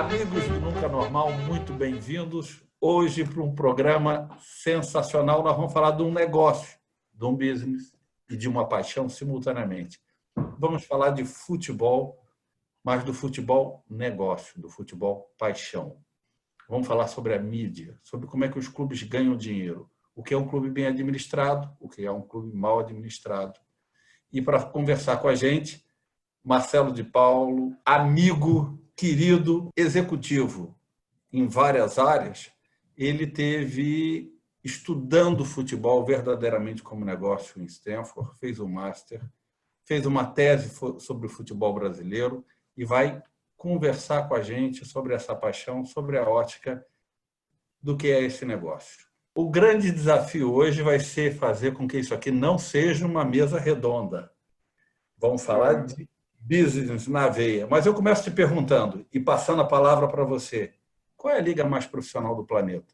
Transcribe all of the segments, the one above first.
Amigos do Nunca Normal, muito bem-vindos. Hoje, para um programa sensacional, nós vamos falar de um negócio, de um business e de uma paixão simultaneamente. Vamos falar de futebol, mas do futebol negócio, do futebol paixão. Vamos falar sobre a mídia, sobre como é que os clubes ganham dinheiro, o que é um clube bem administrado, o que é um clube mal administrado. E para conversar com a gente, Marcelo de Paulo, amigo, querido, executivo em várias áreas, ele teve estudando futebol verdadeiramente como negócio em Stanford, fez um master, fez uma tese sobre o futebol brasileiro e vai conversar com a gente sobre essa paixão, sobre a ótica do que é esse negócio. O grande desafio hoje vai ser fazer com que isso aqui não seja uma mesa redonda. Vamos falar de business na veia. Mas eu começo te perguntando e passando a palavra para você. Qual é a liga mais profissional do planeta?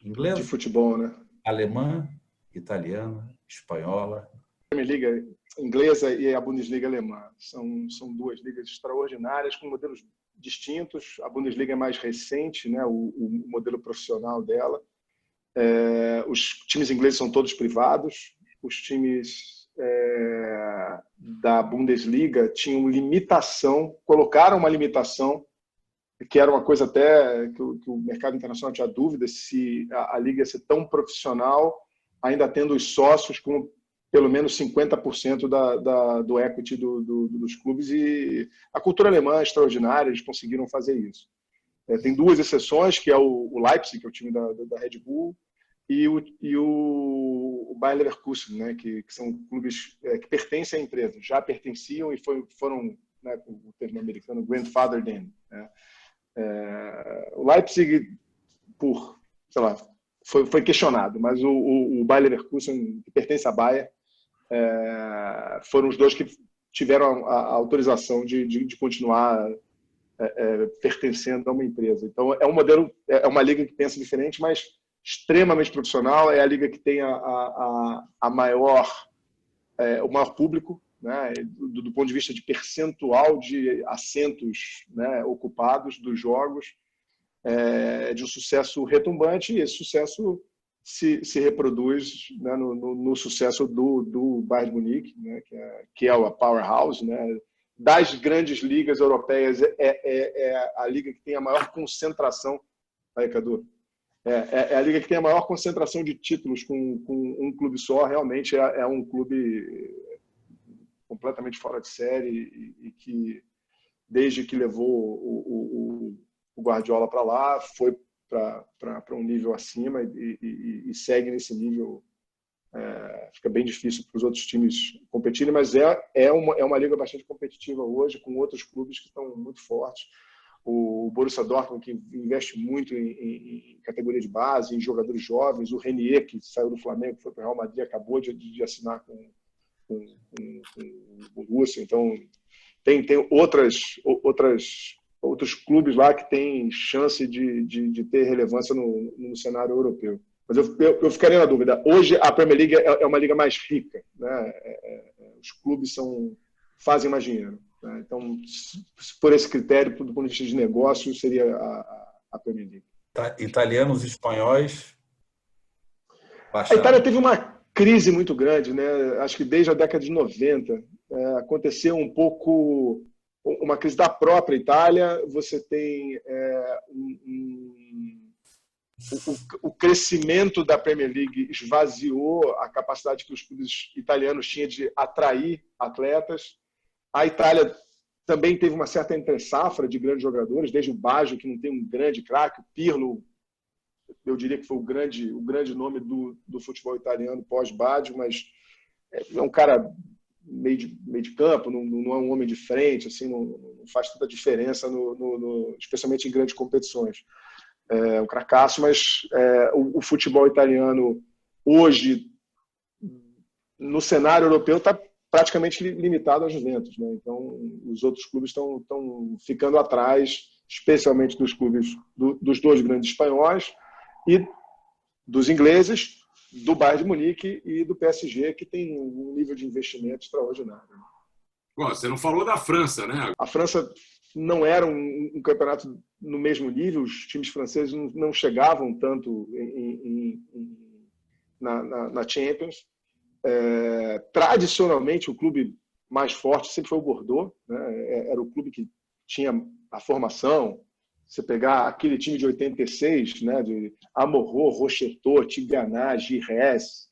Inglesa? De futebol, né? Alemã, italiana, espanhola. A Premier League inglesa e a Bundesliga alemã são duas ligas extraordinárias com modelos distintos. A Bundesliga é mais recente, né? O modelo profissional dela. Os times ingleses são todos privados. Os times da Bundesliga tinham limitação, colocaram uma limitação, que era uma coisa até que o mercado internacional tinha dúvida se a liga ia ser tão profissional, ainda tendo os sócios com pelo menos 50% do equity dos clubes. E a cultura alemã é extraordinária, eles conseguiram fazer isso. Tem duas exceções, que é o Leipzig, que é o time da Red Bull, e o Bayer Leverkusen, né, que são clubes que pertencem à empresa, já pertenciam e foram, né, o termo americano, grandfathered in, né. O Leipzig, foi questionado, mas o Bayer Leverkusen, que pertence à Bayer, foram os dois que tiveram a autorização de continuar pertencendo a uma empresa. Então, é um modelo, é uma liga que pensa diferente, mas extremamente profissional. É a liga que tem o maior público, né, do ponto de vista de percentual de assentos, né, ocupados dos jogos, de um sucesso retumbante, e esse sucesso se reproduz, né, no sucesso do Bayern de Munique, né, que é a powerhouse, né, das grandes ligas europeias. É a liga que tem a maior concentração. Aí, Cadu, é a liga que tem a maior concentração de títulos com um clube só. Realmente é um clube completamente fora de série e que, desde que levou o Guardiola para lá, foi para um nível acima e segue nesse nível. Fica bem difícil para os outros times competirem, mas é uma liga bastante competitiva hoje, com outros clubes que estão muito fortes. O Borussia Dortmund, que investe muito em categoria de base, em jogadores jovens. O Renier, que saiu do Flamengo, foi para o Real Madrid, acabou de assinar com o Borussia. Então, tem outros clubes lá que têm chance de ter relevância no cenário europeu. Mas eu ficaria na dúvida. Hoje, a Premier League é uma liga mais rica, né? Os clubes fazem mais dinheiro, né? Então, por esse critério, do ponto de vista de negócio, seria a Premier League. Italianos e espanhóis baixaram. A Itália teve uma crise muito grande, né? Acho que desde a década de 90 aconteceu um pouco uma crise da própria Itália. Você tem o crescimento da Premier League esvaziou a capacidade que os clubes italianos tinham de atrair atletas. A Itália também teve uma certa entre-safra de grandes jogadores, desde o Baggio, que não tem um grande craque, o Pirlo, eu diria que foi o grande nome do futebol italiano pós-Baggio, mas é um cara meio de campo, não é um homem de frente, assim, não faz tanta diferença, especialmente em grandes competições. Um cracaço, mas o futebol italiano hoje, no cenário europeu, está praticamente limitado aos Juventus, né? Então, os outros clubes estão ficando atrás, especialmente dos clubes dos dois grandes espanhóis e dos ingleses, do Bayern de Munique e do PSG, que tem um nível de investimento extraordinário. Bom, você não falou da França, né? A França não era um campeonato no mesmo nível, os times franceses não chegavam tanto na Champions. Tradicionalmente, o clube mais forte sempre foi o Bordeaux, né? Era o clube que tinha a formação. Você pegar aquele time de 86, né, de Amorô, Rocheteau, Tigana, Giresse,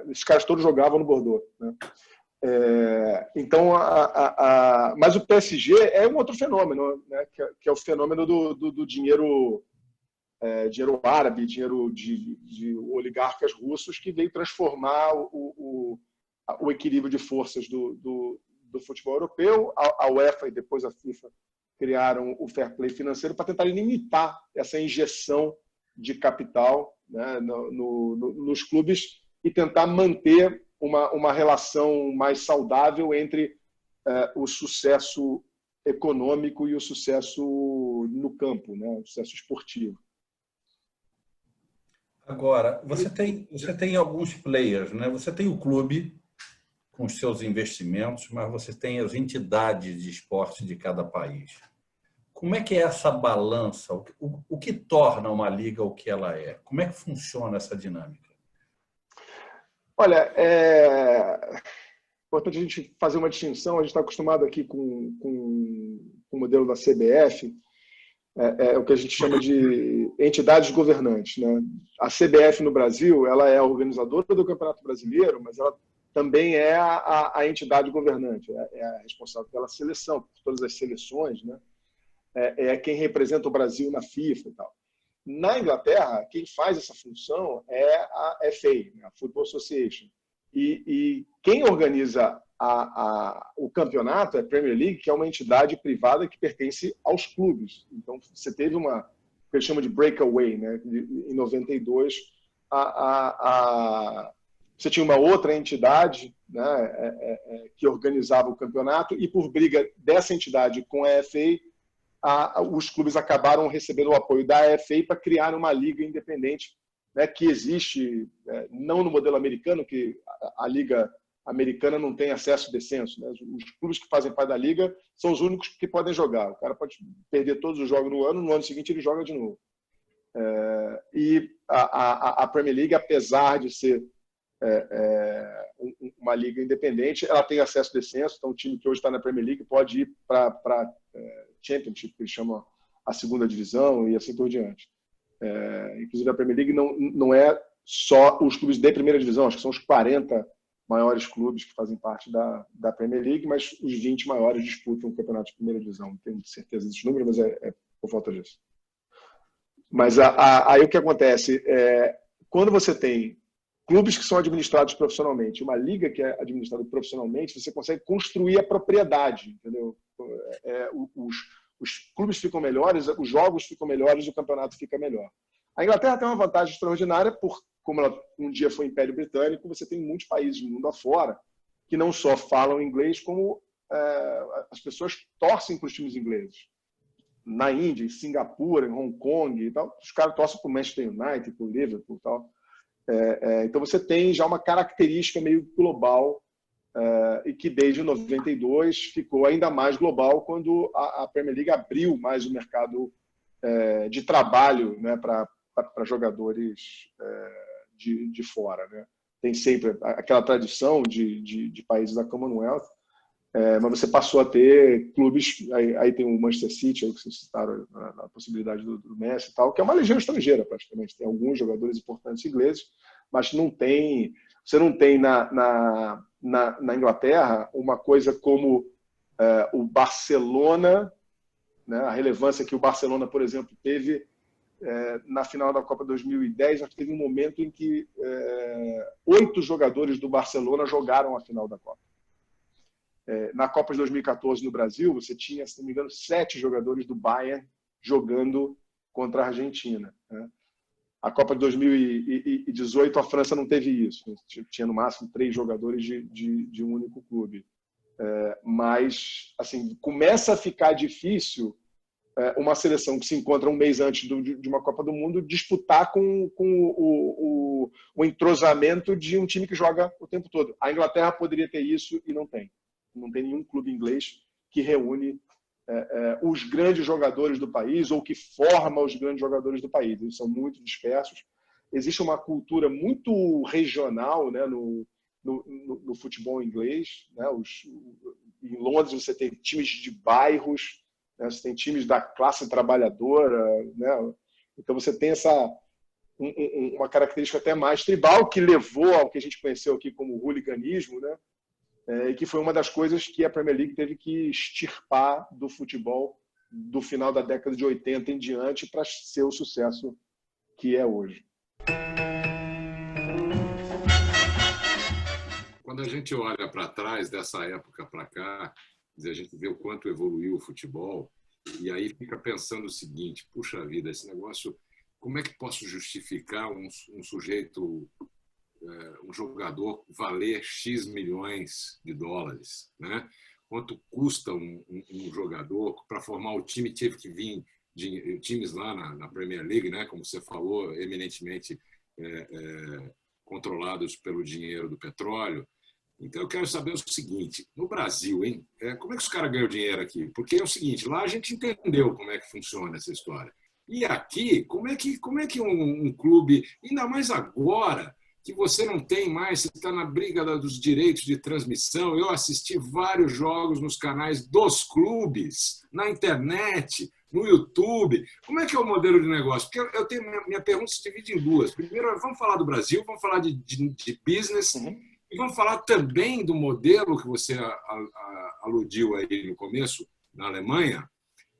esses caras todos jogavam no Bordeaux, né? Então, mas o PSG é um outro fenômeno, né, que é o fenômeno do dinheiro, dinheiro árabe, dinheiro de oligarcas russos, que veio transformar o equilíbrio de forças do futebol europeu. A UEFA e depois a FIFA criaram o fair play financeiro para tentar limitar essa injeção de capital, né, nos clubes e tentar manter uma relação mais saudável entre o sucesso econômico e o sucesso no campo, né, o sucesso esportivo. Agora, você tem alguns players, né? Você tem o clube com os seus investimentos, mas você tem as entidades de esporte de cada país. Como é que é essa balança? O que torna uma liga o que ela é? Como é que funciona essa dinâmica? Olha, é importante a gente fazer uma distinção. A gente está acostumado aqui com o modelo da CBF, o que a gente chama de entidades governantes, né? A CBF no Brasil, ela é a organizadora do Campeonato Brasileiro, mas ela também é a entidade governante, é a responsável pela seleção, por todas as seleções, né? É quem representa o Brasil na FIFA e tal. Na Inglaterra, quem faz essa função é a FA, né? A Football Association. E quem organiza o campeonato é a Premier League, que é uma entidade privada que pertence aos clubes. Então, você teve o que eles chamam de breakaway, né? Em 92, você tinha uma outra entidade, né, que organizava o campeonato, e por briga dessa entidade com a FA, os clubes acabaram recebendo o apoio da FA para criar uma liga independente, né, que existe, não no modelo americano, que a liga americana não tem acesso a descenso, né? Os clubes que fazem parte da liga são os únicos que podem jogar. O cara pode perder todos os jogos no ano seguinte ele joga de novo. E a Premier League, apesar de ser uma liga independente, ela tem acesso a descenso. Então, o time que hoje está na Premier League pode ir para Championship, que eles chamam a segunda divisão, e assim por diante. Inclusive, a Premier League não é só os clubes de primeira divisão, acho que são os 40 maiores clubes que fazem parte da Premier League, mas os 20 maiores disputam o campeonato de primeira divisão. Não tenho certeza desses números, mas é por falta disso. Mas aí o que acontece? Quando você tem clubes que são administrados profissionalmente, uma liga que é administrada profissionalmente, você consegue construir a propriedade, entendeu? Os clubes ficam melhores, os jogos ficam melhores, o campeonato fica melhor. A Inglaterra tem uma vantagem extraordinária, como ela um dia foi Império Britânico, você tem muitos países do mundo afora que não só falam inglês, como as pessoas torcem para os times ingleses. Na Índia, em Singapura, em Hong Kong e tal, os caras torcem para o Manchester United, para o Liverpool e tal. Então você tem já uma característica meio global, e que desde 92 ficou ainda mais global quando a Premier League abriu mais o mercado de trabalho, né, para jogadores de fora, né? Tem sempre aquela tradição de países da Commonwealth, mas você passou a ter clubes, aí tem o Manchester City, aí que vocês citaram a possibilidade do Messi e tal, que é uma legião estrangeira praticamente. Tem alguns jogadores importantes ingleses, mas você não tem na Inglaterra uma coisa como o Barcelona, né? A relevância que o Barcelona, por exemplo, teve na final da Copa 2010. Acho que teve um momento em que 8 jogadores do Barcelona jogaram a final da Copa. Na Copa de 2014 no Brasil, você tinha, se não me engano, 7 jogadores do Bayern jogando contra a Argentina, né? A Copa de 2018, a França não teve isso. Tinha, no máximo, 3 jogadores de um único clube. Mas, assim, começa a ficar difícil uma seleção que se encontra um mês antes de uma Copa do Mundo disputar com o entrosamento de um time que joga o tempo todo. A Inglaterra poderia ter isso e não tem. Não tem nenhum clube inglês que reúne os grandes jogadores do país ou que forma os grandes jogadores do país. Eles são muito dispersos. Existe uma cultura muito regional, né, no futebol inglês. Né? Em Londres você tem times de bairros, né? Você tem times da classe trabalhadora. Né? Então você tem uma característica até mais tribal que levou ao que a gente conheceu aqui como hooliganismo, né? E que foi uma das coisas que a Premier League teve que extirpar do futebol do final da década de 80 em diante para ser o sucesso que é hoje. Quando a gente olha para trás dessa época para cá, a gente vê o quanto evoluiu o futebol, e aí fica pensando o seguinte: puxa vida, esse negócio, como é que posso justificar um sujeito, um jogador valer X milhões de dólares, né? Quanto custa um jogador? Para formar o time teve que vir times lá na Premier League, né? Como você falou, eminentemente controlados pelo dinheiro do petróleo. Então eu quero saber o seguinte: no Brasil, hein? Como é que os caras ganham dinheiro aqui? Porque é o seguinte, lá a gente entendeu como é que funciona essa história. E aqui, como é que um clube, ainda mais agora, que você não tem mais, você está na briga dos direitos de transmissão. Eu assisti vários jogos nos canais dos clubes, na internet, no YouTube. Como é que é o modelo de negócio? Porque eu tenho, minha pergunta se divide em duas. Primeiro, vamos falar do Brasil, vamos falar de business, e vamos falar também do modelo que você aludiu aí no começo, na Alemanha,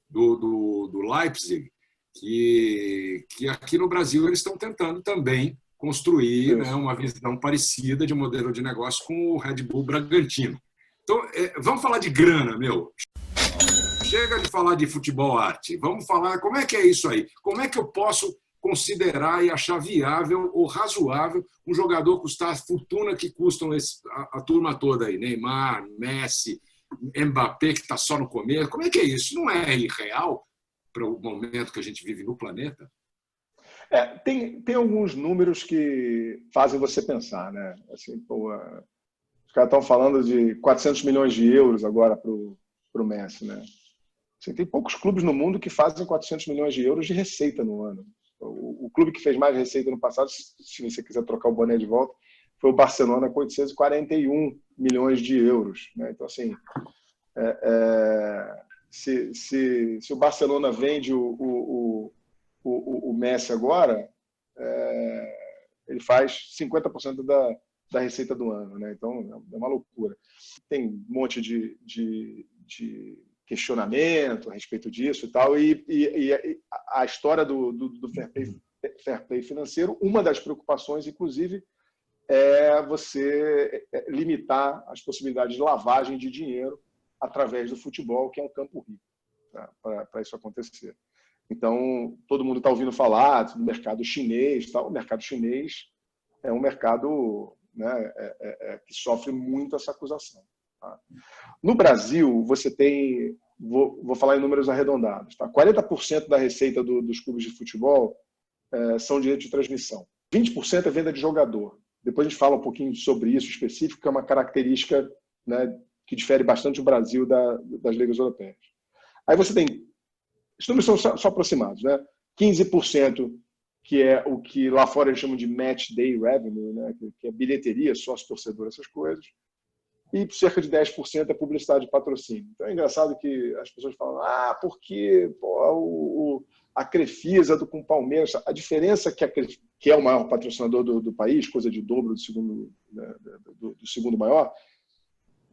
do Leipzig, que aqui no Brasil eles estão tentando também construir, né, uma visão parecida de modelo de negócio com o Red Bull Bragantino. Então, vamos falar de grana, meu. Chega de falar de futebol arte. Vamos falar como é que é isso aí. Como é que eu posso considerar e achar viável ou razoável um jogador custar a fortuna que custam a turma toda aí? Neymar, Messi, Mbappé, que está só no começo. Como é que é isso? Não é irreal para o momento que a gente vive no planeta? Tem alguns números que fazem você pensar, né? Assim, pô, os caras estão falando de 400 milhões de euros agora para o Messi, né? Assim, tem poucos clubes no mundo que fazem 400 milhões de euros de receita no ano. O clube que fez mais receita no passado, se você quiser trocar o boné de volta, foi o Barcelona com 841 milhões de euros, né? Então, assim, se o Barcelona vende o Messi agora, ele faz 50% da receita do ano, né? Então é uma loucura. Tem um monte de questionamento a respeito disso e tal, e a história do fair play financeiro, uma das preocupações, inclusive, é você limitar as possibilidades de lavagem de dinheiro através do futebol, que é um campo rico, tá? Para isso acontecer. Então, todo mundo está ouvindo falar do mercado chinês. Tá? O mercado chinês é um mercado, né, que sofre muito essa acusação. Tá? No Brasil, você tem, vou falar em números arredondados, tá? 40% da receita dos clubes de futebol são direitos de transmissão. 20% é venda de jogador. Depois a gente fala um pouquinho sobre isso específico, que é uma característica, né, que difere bastante o Brasil das ligas europeias. Aí você tem, os números são só aproximados, né? 15%, que é o que lá fora eles chamam de match day revenue, né? Que é bilheteria, sócio-torcedor, essas coisas. E cerca de 10% é publicidade e patrocínio. Então é engraçado que as pessoas falam, porque a Crefisa com o Palmeiras, a diferença que é o maior patrocinador do país, coisa de dobro do segundo maior,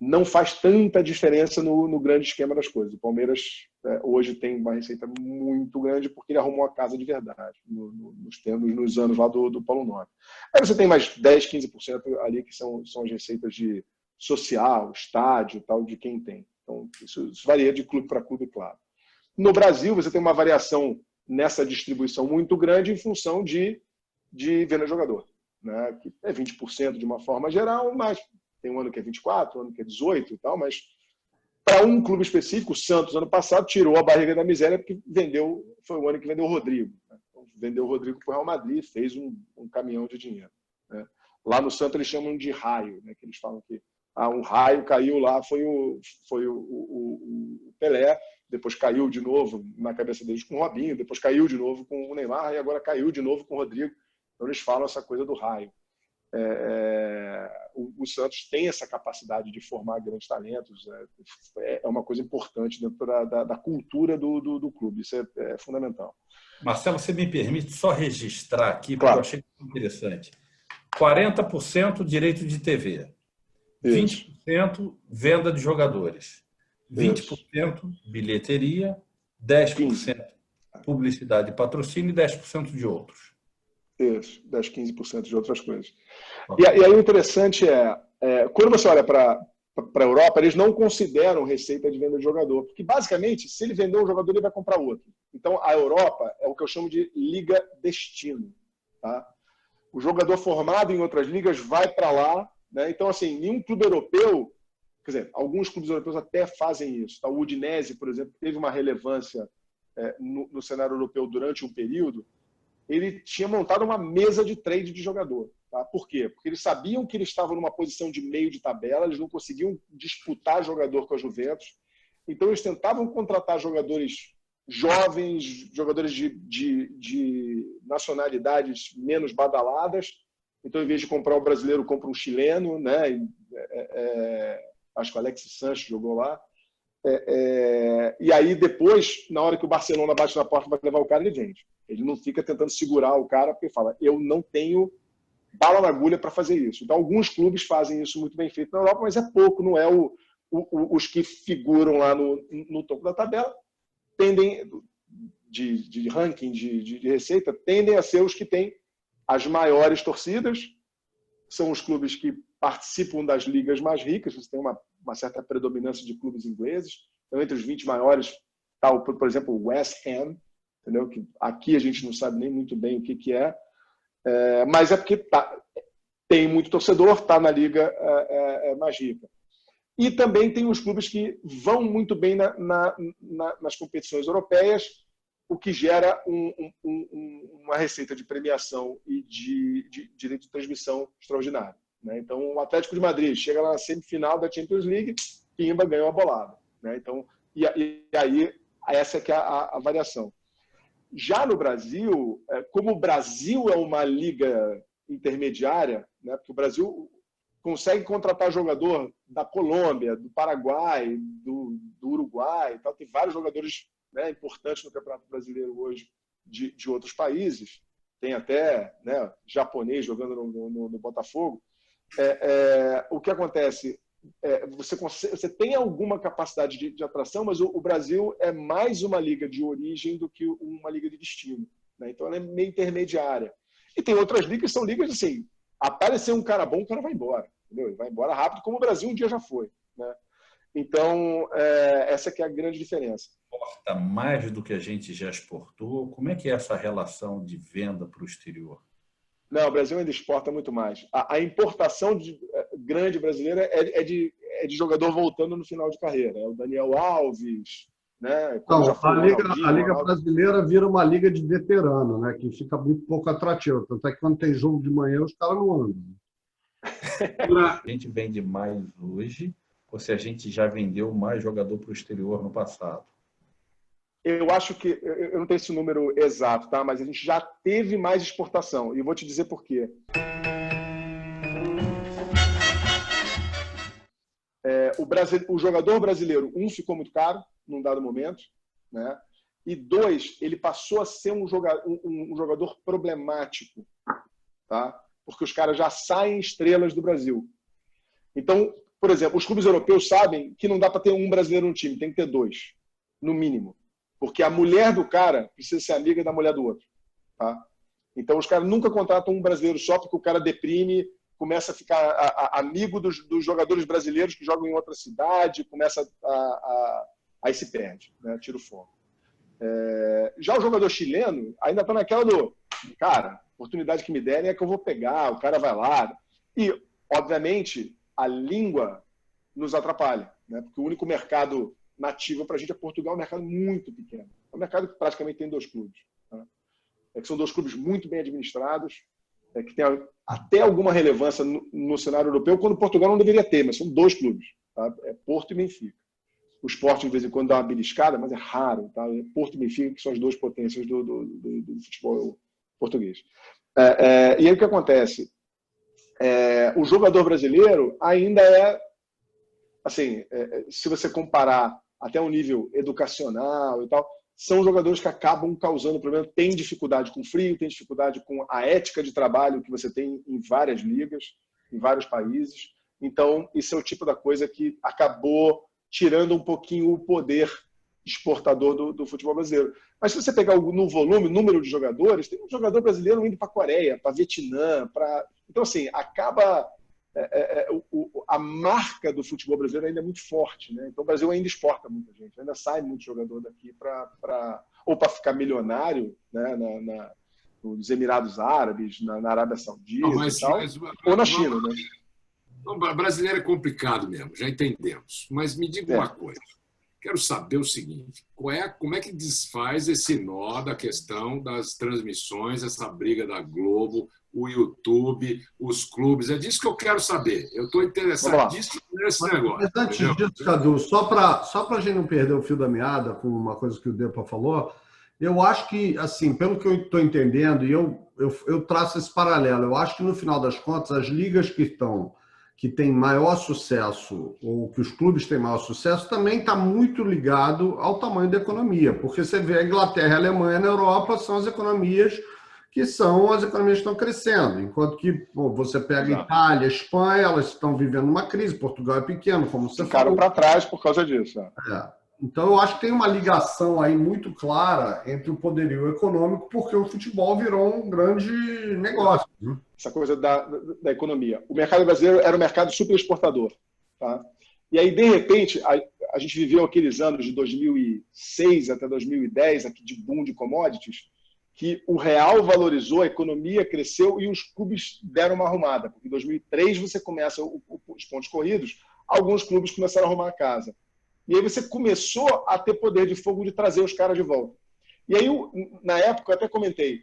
não faz tanta diferença no grande esquema das coisas. O Palmeiras hoje tem uma receita muito grande porque ele arrumou a casa de verdade nos anos lá do Polo Norte. Aí você tem mais 10, 15% ali que são as receitas de social, estádio, tal, de quem tem. Então, isso varia de clube para clube, claro. No Brasil, você tem uma variação nessa distribuição muito grande em função de venda de jogador, né? Que é 20% de uma forma geral, mas tem um ano que é 24%, um ano que é 18% e tal, mas para um clube específico, o Santos, ano passado, tirou a barriga da miséria porque foi o ano que vendeu o Rodrigo. Né? Então, vendeu o Rodrigo para o Real Madrid, fez um caminhão de dinheiro. Né? Lá no Santos eles chamam de raio, né? Que eles falam que um raio caiu lá, foi o Pelé, depois caiu de novo na cabeça deles com o Robinho, depois caiu de novo com o Neymar e agora caiu de novo com o Rodrigo. Então eles falam essa coisa do raio. O Santos tem essa capacidade de formar grandes talentos, é uma coisa importante dentro da cultura do clube, isso é fundamental. Marcelo, você me permite só registrar aqui, porque Claro. eu achei interessante. 40% direito de TV, 20% venda de jogadores, 20% bilheteria, 10% publicidade e patrocínio e 10% de outros. Isso, 10, 15% de outras coisas. E aí o interessante quando você olha para a Europa, eles não consideram receita de venda de jogador, porque basicamente, se ele vender um jogador, ele vai comprar outro. Então, a Europa é o que eu chamo de liga destino. Tá? O jogador formado em outras ligas vai para lá, né? Então, assim, nenhum clube europeu, quer dizer, alguns clubes europeus até fazem isso. Tá? O Udinese, por exemplo, teve uma relevância no cenário europeu durante um período. Ele tinha montado uma mesa de trade de jogador. Tá? Por quê? Porque eles sabiam que eles estavam numa posição de meio de tabela, eles não conseguiam disputar jogador com a Juventus, então eles tentavam contratar jogadores jovens, jogadores de nacionalidades menos badaladas. Então, em vez de comprar um brasileiro, compra um chileno, né? Acho que o Alexis Sanches jogou lá. E aí, depois, na hora que o Barcelona bate na porta, vai levar o cara, ele vende. Ele não fica tentando segurar o cara, porque fala, eu não tenho bala na agulha para fazer isso. Então, alguns clubes fazem isso muito bem feito na Europa, mas é pouco, não é os que figuram lá no topo da tabela, tendem, de ranking de receita, tendem a ser os que têm as maiores torcidas, são os clubes que participam das ligas mais ricas, você tem uma certa predominância de clubes ingleses. Então, entre os 20 maiores está, por exemplo, o West Ham, entendeu? Que aqui a gente não sabe nem muito bem o que é, mas é porque tem muito torcedor, está na liga mais rica. E também tem os clubes que vão muito bem nas competições europeias, o que gera uma receita de premiação e de direito de transmissão extraordinário. Né? Então, o Atlético de Madrid chega lá na semifinal da Champions League, pimba, ganhou a bolada. Né? Então, e aí, essa que é a variação. Já no Brasil, como o Brasil é uma liga intermediária, né? Porque o Brasil consegue contratar jogador da Colômbia, do Paraguai, do Uruguai, tal. Tem vários jogadores, né, importantes no Campeonato Brasileiro hoje de outros países. Tem até, né, japonês jogando no Botafogo. O que acontece? Você tem alguma capacidade de atração, mas o Brasil é mais uma liga de origem do que uma liga de destino. Né? Então, ela é meio intermediária. E tem outras ligas que são ligas assim, aparecer um cara bom, o cara vai embora. Entendeu? Ele vai embora rápido, como o Brasil um dia já foi. Né? Então, essa que é a grande diferença. Exporta mais do que a gente já exportou? Como é que é essa relação de venda para o exterior? Não, o Brasil ainda exporta muito mais. A importação grande brasileira é de jogador voltando no final de carreira. É o Daniel Alves. Né? Então, a Liga Brasileira vira uma liga de veterano, né? Que fica muito pouco atrativa. Tanto é que quando tem jogo de manhã, os caras não andam. A gente vende mais hoje ou se a gente já vendeu mais jogador para o exterior no passado? Eu acho que, eu não tenho esse número exato, tá? Mas a gente já teve mais exportação. E eu vou te dizer por quê. O jogador brasileiro, ficou muito caro num dado momento, né? E 2, ele passou a ser um jogador problemático, tá? Porque os caras já saem estrelas do Brasil. Então, por exemplo, os clubes europeus sabem que não dá para ter um brasileiro no time, tem que ter 2, no mínimo. Porque a mulher do cara precisa ser amiga da mulher do outro. Tá? Então, os caras nunca contratam um brasileiro só porque o cara deprime, começa a ficar amigo dos jogadores brasileiros que jogam em outra cidade, começa aí se perde, né? Tira o foco. Já o jogador chileno ainda está naquela do cara, oportunidade que me derem é que eu vou pegar, o cara vai lá. E, obviamente, a língua nos atrapalha, né? Porque o único mercado nativo para a gente é Portugal, um mercado muito pequeno. É um mercado que praticamente tem 2 clubes. Tá? Que são 2 clubes muito bem administrados, que tem até alguma relevância no cenário europeu, quando Portugal não deveria ter, mas são 2 clubes, tá? É Porto e Benfica. O Sport, de vez em quando, dá uma beliscada, mas é raro. Tá? É Porto e Benfica, que são as 2 potências do futebol português. E aí o que acontece? O jogador brasileiro ainda assim, se você comparar até o nível educacional e tal, são jogadores que acabam causando problema. Tem dificuldade com frio, tem dificuldade com a ética de trabalho que você tem em várias ligas, em vários países. Então, isso é o tipo da coisa que acabou tirando um pouquinho o poder exportador do futebol brasileiro. Mas se você pegar no volume, número de jogadores, tem um jogador brasileiro indo para a Coreia, para Vietnã, então, assim, acaba... a marca do futebol brasileiro ainda é muito forte, né? Então o Brasil ainda exporta muita gente, ainda sai muito jogador daqui ou para ficar milionário, né? Nos Emirados Árabes, na Arábia Saudita e tal, ou na China, né? Não, brasileiro é complicado mesmo, já entendemos. Mas me diga uma coisa. Quero saber o seguinte: como é que desfaz esse nó da questão das transmissões, essa briga da Globo, o YouTube, os clubes? É disso que eu quero saber. Eu estou interessadíssimo nesse negócio. Mas antes disso, Cadu, só para a gente não perder o fio da meada com uma coisa que o Depa falou, eu acho que, assim, pelo que eu estou entendendo, e eu traço esse paralelo, eu acho que no final das contas, as ligas que têm maior sucesso, ou que os clubes têm maior sucesso, também está muito ligado ao tamanho da economia, porque você vê a Inglaterra e a Alemanha na Europa são as economias que estão crescendo, enquanto que você pega a Itália, a Espanha, elas estão vivendo uma crise, Portugal é pequeno, como você ficaram falou. Ficaram para trás por causa disso. Então, eu acho que tem uma ligação aí muito clara entre o poderio econômico, porque o futebol virou um grande negócio. Né? Essa coisa da economia. O mercado brasileiro era um mercado super exportador. Tá? E aí, de repente, a gente viveu aqueles anos de 2006 até 2010, aqui de boom de commodities, que o real valorizou, a economia cresceu e os clubes deram uma arrumada. Porque em 2003 você começa os pontos corridos, alguns clubes começaram a arrumar a casa. E aí você começou a ter poder de fogo de trazer os caras de volta. E aí, na época, eu até comentei,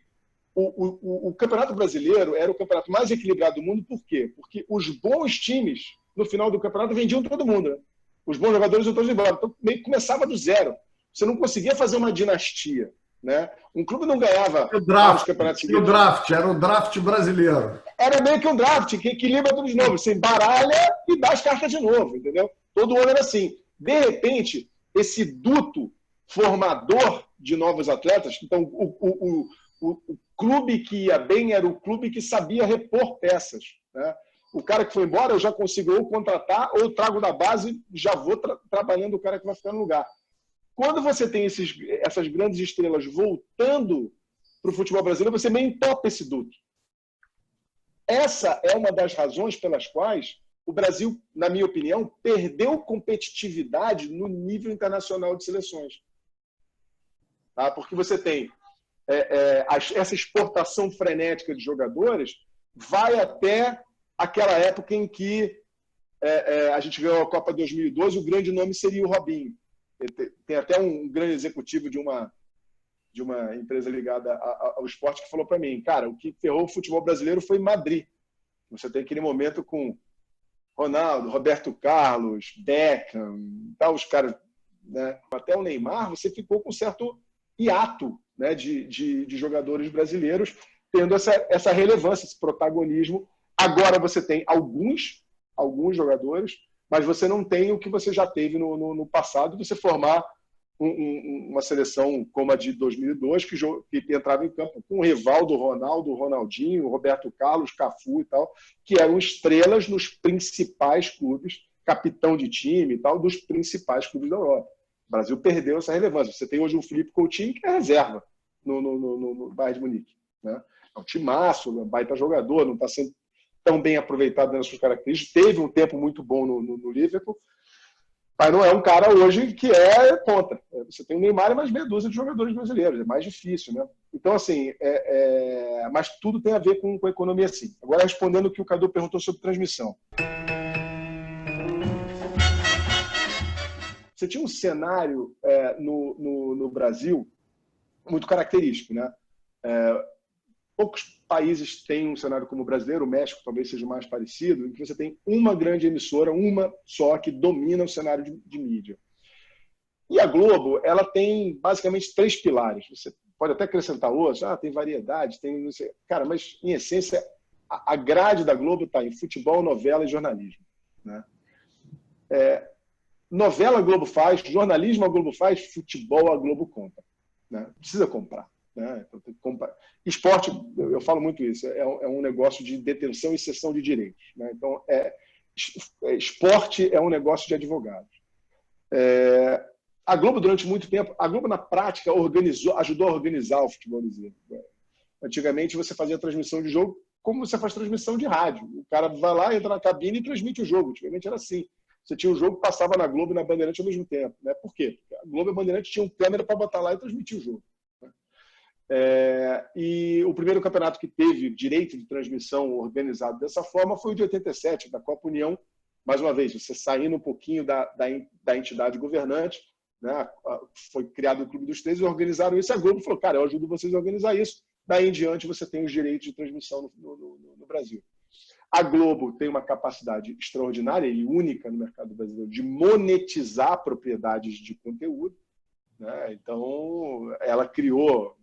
o Campeonato Brasileiro era o campeonato mais equilibrado do mundo. Por quê? Porque os bons times, no final do campeonato, vendiam todo mundo. Né? Os bons jogadores iam todos embora. Então, meio que começava do zero. Você não conseguia fazer uma dinastia. Né? Um clube não ganhava vários campeonatos seguidos. Era o draft brasileiro. Era meio que um draft, que equilibra tudo de novo. Você embaralha e dá as cartas de novo. Entendeu? Todo ano era assim. De repente, esse duto formador de novos atletas, então o clube que ia bem era o clube que sabia repor peças. Né? O cara que foi embora, eu já consigo ou contratar, ou trago da base e já vou trabalhando o cara que vai ficar no lugar. Quando você tem essas grandes estrelas voltando para o futebol brasileiro, você meio entope esse duto. Essa é uma das razões pelas quais o Brasil, na minha opinião, perdeu competitividade no nível internacional de seleções. Tá? Porque você tem essa exportação frenética de jogadores, vai até aquela época em que a gente ganhou a Copa 2012, o grande nome seria o Robinho. Tem até um grande executivo de uma empresa ligada ao esporte que falou para mim, cara, o que ferrou o futebol brasileiro foi Madrid. Você tem aquele momento com Ronaldo, Roberto Carlos, Beckham, tal, os caras, né? Até o Neymar, você ficou com um certo hiato, né, de jogadores brasileiros tendo essa relevância, esse protagonismo. Agora você tem alguns jogadores, mas você não tem o que você já teve no passado, você formar uma seleção como a de 2002, que entrava em campo com o Rivaldo, Ronaldo, Ronaldinho, Roberto Carlos, Cafu e tal, que eram estrelas nos principais clubes, capitão de time e tal, dos principais clubes da Europa. O Brasil perdeu essa relevância. Você tem hoje o Felipe Coutinho, que é reserva no Bayern de Munique. Né? É um timaço, um baita jogador, não está sendo tão bem aproveitado nas suas características. Teve um tempo muito bom no Liverpool, mas não é um cara hoje que é ponta. Você tem o Neymar e mais meia dúzia de jogadores brasileiros. É mais difícil, né? Então, assim, mas tudo tem a ver com a economia, sim. Agora, respondendo o que o Cadu perguntou sobre transmissão. Você tinha um cenário no Brasil muito característico, né? poucos países têm um cenário como o brasileiro, o México talvez seja o mais parecido, em que você tem uma grande emissora, uma só, que domina o cenário de mídia. E a Globo, ela tem basicamente 3 pilares. Você pode até acrescentar outros, tem variedade, tem não sei. Cara, mas em essência, a grade da Globo está em futebol, novela e jornalismo, né? Novela a Globo faz, jornalismo a Globo faz, futebol a Globo compra, né? Precisa comprar, né? Então, tem que comprar. Esporte, eu falo muito isso, é um negócio de detenção e cessão de direitos, né? Então, esporte é um negócio de advogados. A Globo, durante muito tempo, a Globo, na prática, ajudou a organizar o futebol brasileiro. Antigamente, você fazia transmissão de jogo como você faz transmissão de rádio. O cara vai lá, entra na cabine e transmite o jogo. Antigamente era assim. Você tinha um jogo que passava na Globo e na Bandeirante ao mesmo tempo, né? Por quê? Porque a Globo e a Bandeirante tinham câmera para botar lá e transmitir o jogo, né? E o primeiro campeonato que teve direito de transmissão organizado dessa forma foi o de 87, da Copa União. Mais uma vez, você saindo um pouquinho da entidade governante, né? Foi criado o Clube dos 13 e organizaram isso. A Globo falou, cara, eu ajudo vocês a organizar isso. Daí em diante você tem os direitos de transmissão no Brasil. A Globo tem uma capacidade extraordinária e única no mercado brasileiro de monetizar propriedades de conteúdo, né? Então, ela criou,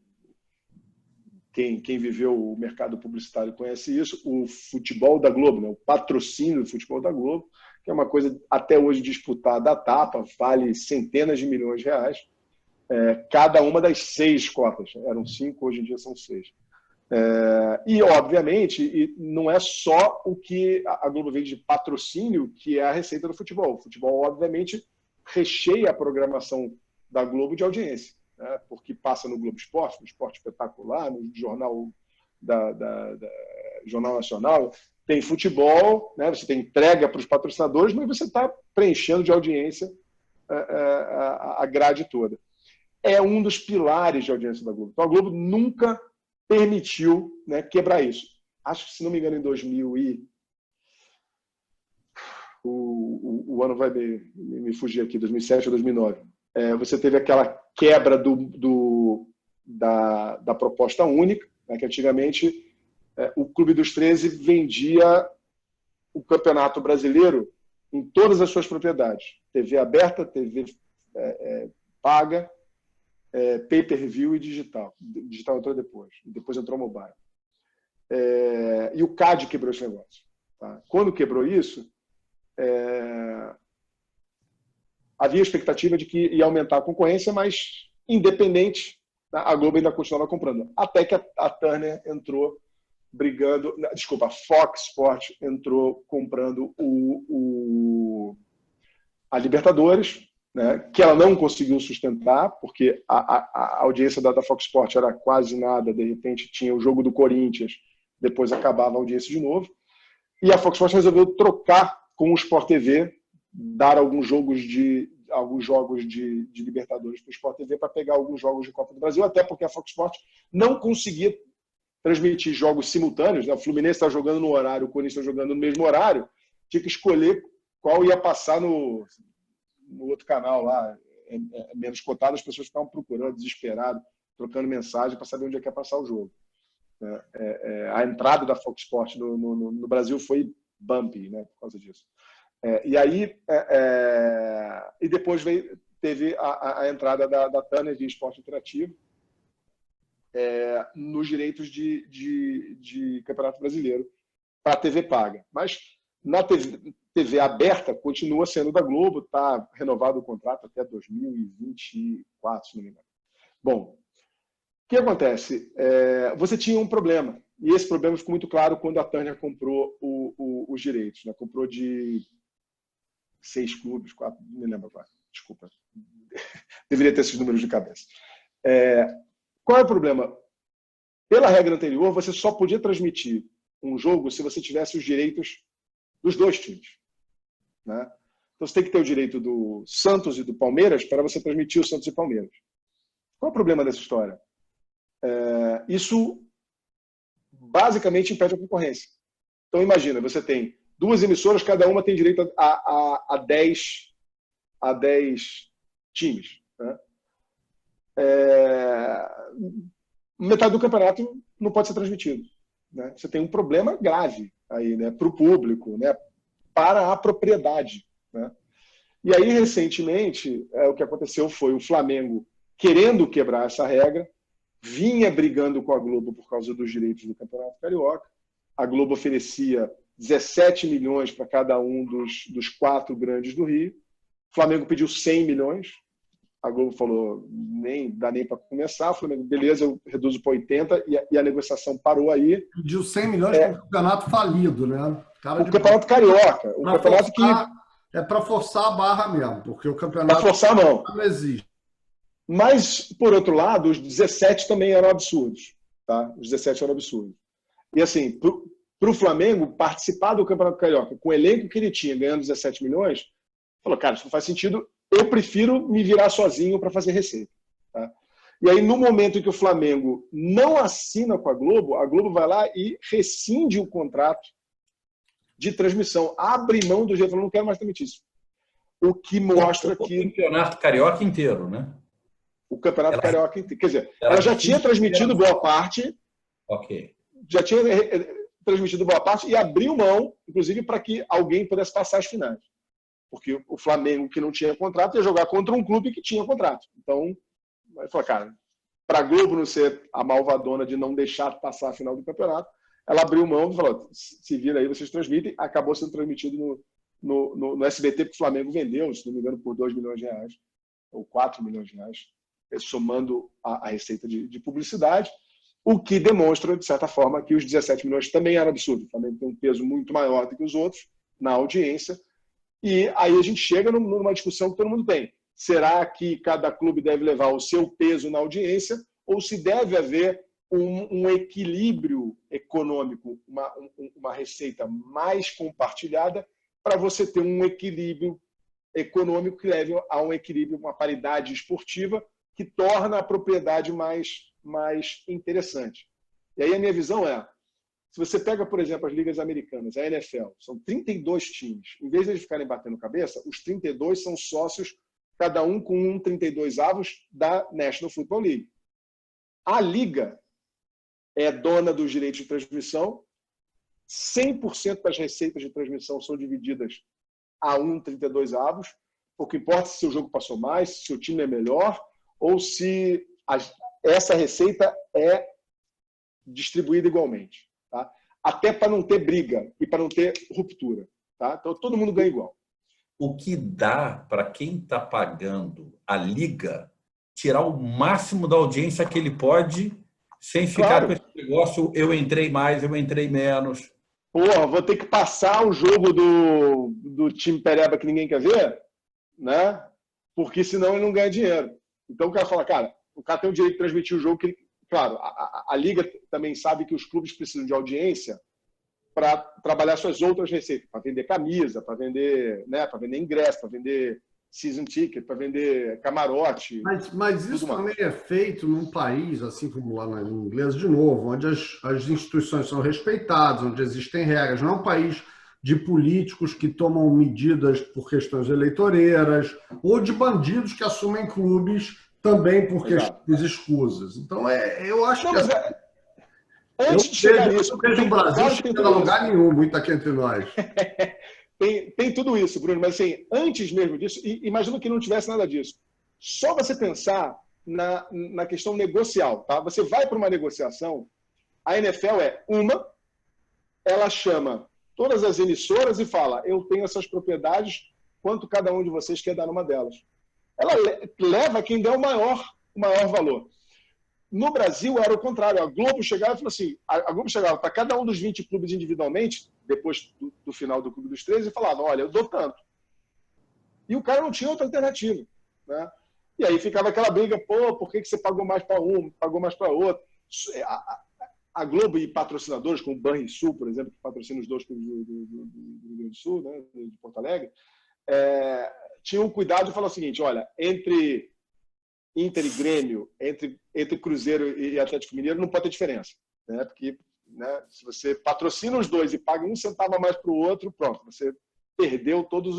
quem viveu o mercado publicitário conhece isso, o futebol da Globo, né? O patrocínio do futebol da Globo, que é uma coisa até hoje disputada à tapa, vale centenas de milhões de reais, cada uma das 6 cotas. Eram 5, hoje em dia são 6. E, obviamente, não é só o que a Globo vende de patrocínio que é a receita do futebol. O futebol, obviamente, recheia a programação da Globo de audiência, né? Porque passa no Globo Esporte, no Esporte Espetacular, no Jornal, Jornal Nacional. Tem futebol, né? Você tem entrega para os patrocinadores, mas você está preenchendo de audiência a grade toda. É um dos pilares de audiência da Globo. Então, a Globo nunca permitiu, né, quebrar isso. Acho que, se não me engano, em 2000 o ano vai me fugir aqui, 2007 ou 2009, você teve aquela quebra da proposta única, né, que antigamente o Clube dos 13 vendia o Campeonato Brasileiro em todas as suas propriedades. TV aberta, TV paga, pay-per-view e digital. Digital entrou depois entrou mobile. E o CAD quebrou esse negócio. Tá? Quando quebrou isso, havia a expectativa de que ia aumentar a concorrência, mas independente, a Globo ainda continuava comprando. Até que a Turner entrou brigando... Desculpa, a Fox Sports entrou comprando a Libertadores, né, que ela não conseguiu sustentar, porque a audiência da Fox Sports era quase nada, de repente tinha o jogo do Corinthians, depois acabava a audiência de novo, e a Fox Sports resolveu trocar com o Sport TV, dar alguns jogos de Libertadores para o Sport TV para pegar alguns jogos de Copa do Brasil, até porque a Fox Sports não conseguia transmitir jogos simultâneos, né? O Fluminense está jogando no horário, o Corinthians está jogando no mesmo horário, tinha que escolher qual ia passar no outro canal lá, menos cotado, as pessoas ficavam procurando, desesperadas, trocando mensagem para saber onde é que ia passar o jogo. A entrada da Fox Sports no Brasil foi bumpy, né, por causa disso. E depois teve a entrada da Turner de Esporte Interativo nos direitos de Campeonato Brasileiro para a TV paga. Mas na TV aberta continua sendo da Globo, está renovado o contrato até 2024, se não me engano. Bom, o que acontece? Você tinha um problema, e esse problema ficou muito claro quando a Turner comprou os direitos, né? Comprou de 6 clubes, 4, não me lembro agora, desculpa. Deveria ter esses números de cabeça. Qual é o problema? Pela regra anterior, você só podia transmitir um jogo se você tivesse os direitos dos 2 times, né? Então você tem que ter o direito do Santos e do Palmeiras para você transmitir o Santos e Palmeiras. Qual é o problema dessa história? Isso basicamente impede a concorrência. Então imagina, você tem 2 emissoras, cada uma tem direito a 10 times, né? Metade do campeonato não pode ser transmitido. Né? Você tem um problema grave aí, né, para o público, né, para a propriedade. Né? E aí, recentemente, o que aconteceu foi o Flamengo querendo quebrar essa regra, vinha brigando com a Globo por causa dos direitos do Campeonato Carioca. A Globo oferecia 17 milhões para cada um dos 4 grandes do Rio. O Flamengo pediu 100 milhões. A Globo falou, nem dá nem para começar. O Flamengo, beleza, eu reduzo para 80 e a negociação parou aí. Pediu 100 milhões para o campeonato falido, né? O Campeonato Carioca. O campeonato que... É para forçar a barra mesmo, porque o campeonato para forçar, não existe. Mas, por outro lado, os 17 também eram absurdos. Tá? Os 17 eram absurdos. E, assim, para o Flamengo participar do Campeonato Carioca com o elenco que ele tinha, ganhando 17 milhões, falou, cara, isso não faz sentido, eu prefiro me virar sozinho para fazer receita. Tá? E aí, no momento em que o Flamengo não assina com a Globo vai lá e rescinde o contrato de transmissão, abre mão do jeito, eu não quero mais transmitir isso. O que mostra que... O Campeonato Carioca inteiro, né? O Campeonato Carioca inteiro. Quer dizer, ela já tinha transmitido boa parte, já tinha transmitido boa parte e abriu mão, inclusive, para que alguém pudesse passar as finais. Porque o Flamengo, que não tinha contrato, ia jogar contra um clube que tinha contrato. Então, vai falar, cara, para a Globo não ser a malvadona de não deixar passar a final do campeonato, ela abriu mão e falou, se vira aí, vocês transmitem. Acabou sendo transmitido no SBT, porque o Flamengo vendeu, se não me engano, por 2 milhões de reais, ou 4 milhões de reais, somando a receita de publicidade, o que demonstra, de certa forma, que os 17 milhões também eram absurdos. O Flamengo tem um peso muito maior do que os outros na audiência. E aí a gente chega numa discussão que todo mundo tem. Será que cada clube deve levar o seu peso na audiência ou se deve haver um equilíbrio econômico, uma receita mais compartilhada para você ter um equilíbrio econômico que leve a um equilíbrio, uma paridade esportiva que torna a propriedade mais interessante. E aí a minha visão é, se você pega, por exemplo, as ligas americanas, a NFL, são 32 times. Em vez de eles ficarem batendo cabeça, os 32 são sócios, cada um com um 32avos da National Football League. A liga é dona dos direitos de transmissão, 100% das receitas de transmissão são divididas a um 32avos, pouco importa se seu jogo passou mais, se seu time é melhor, ou se essa receita é distribuída igualmente. Tá? Até para não ter briga e para não ter ruptura. Tá? Então, todo mundo ganha igual. O que dá para quem está pagando a liga tirar o máximo da audiência que ele pode, sem ficar com esse negócio, eu entrei mais, eu entrei menos. Porra, vou ter que passar o jogo do time pereba que ninguém quer ver, né? Porque senão ele não ganha dinheiro. Então o cara fala, cara, o cara tem o direito de transmitir o jogo que... Claro, a liga também sabe que os clubes precisam de audiência para trabalhar suas outras receitas, para vender camisa, para vender, né, para vender ingresso, para vender season ticket, para vender camarote. Mas isso também é feito num país, assim como lá no inglês, de novo, onde as instituições são respeitadas, onde existem regras. Não é um país de políticos que tomam medidas por questões eleitoreiras ou de bandidos que assumem clubes também por questões escusas. Então, eu acho que... Antes de chegar nisso... Eu vejo o Brasil chegando a lugar nenhum, muito aqui entre nós. Tem tudo isso, Bruno, mas assim, antes mesmo disso, imagino que não tivesse nada disso. Só você pensar na questão negocial. Tá? Você vai para uma negociação, a NFL ela chama todas as emissoras e fala, eu tenho essas propriedades, quanto cada um de vocês quer dar numa delas. Ela leva quem der o maior valor. No Brasil era o contrário. A Globo chegava e falou assim, a Globo chegava para cada um dos 20 clubes individualmente, depois do final do Clube dos 13, e falava, olha, eu dou tanto. E o cara não tinha outra alternativa. Né? E aí ficava aquela briga, pô, por que você pagou mais para um, pagou mais para outro? A Globo e patrocinadores, como o Banrisul, por exemplo, que patrocina os dois clubes do Rio Grande do Sul, né, de Porto Alegre, tinham cuidado e falaram o seguinte, olha, entre Inter e Grêmio, entre Cruzeiro e Atlético Mineiro, não pode ter diferença. Né? Porque, né, se você patrocina os dois e paga um centavo a mais para o outro, pronto, você perdeu todos